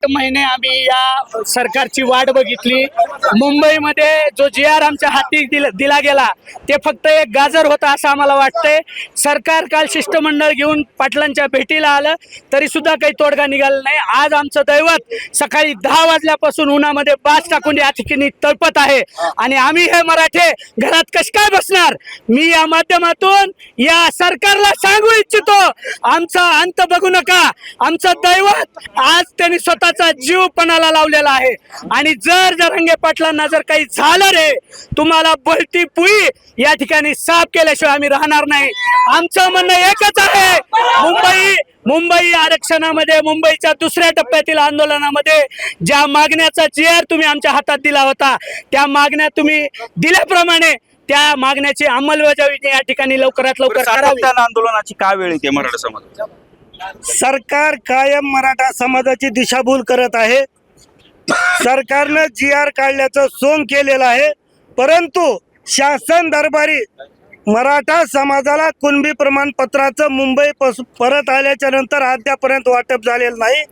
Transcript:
महिने आम्ही या सरकारची वाट बघितली। मुंबईमध्ये जो GR आमच्या हाती दिला गेला ते फक्त एक गाजर होता असं आम्हाला वाटतंय। सरकार काल शिष्टमंडळ घेऊन पाटलांच्या भेटीला आलं तरी सुद्धा काही तोडगा निघाला नाही। आज आमचं दैवत सकाळी 10 वाजल्यापासून उन्हामध्ये बास टाकून या ठिकाणी तळपत आहे आणि आम्ही हे मराठे घरात कश काय बसणार। मी या माध्यमातून या सरकारला सांगू इच्छितो, आमचा अंत बघू नका। आमचं दैवत आज त्यांनी स्वतःचा जीव पणाला लावलेला आहे आणि जर जरांगे पाटलांना जर काही झालं रे, तुम्हाला बळती पुई या ठिकाणी साफ केल्याशिवाय आम्ही राहणार नाही। आमचं म्हणणं एकच आहे, मुंबई आरक्षणामध्ये, मुंबईच्या दुसऱ्या टप्प्यातील आंदोलनामध्ये ज्या मागण्याचा GR तुम्ही आमच्या हातात दिला होता त्या मागण्या तुम्ही दिल्याप्रमाणे त्या मागण्याची अंमलबजावणी या ठिकाणी लवकरात लवकर करावी। आंदोलनाची का वेळ येते मराठा समाज? सरकार कायम मराठा समाजाची दिशाभूल करत आहे। सरकारनं GR काढल्याचं सोंग केलेलं आहे, परंतु शासन दरबारी मराठा समाजाला कुणबी प्रमाणपत्राचं मुंबई परत आल्याच्या नंतर अद्यापर्यंत वाटप झालेलं नाही।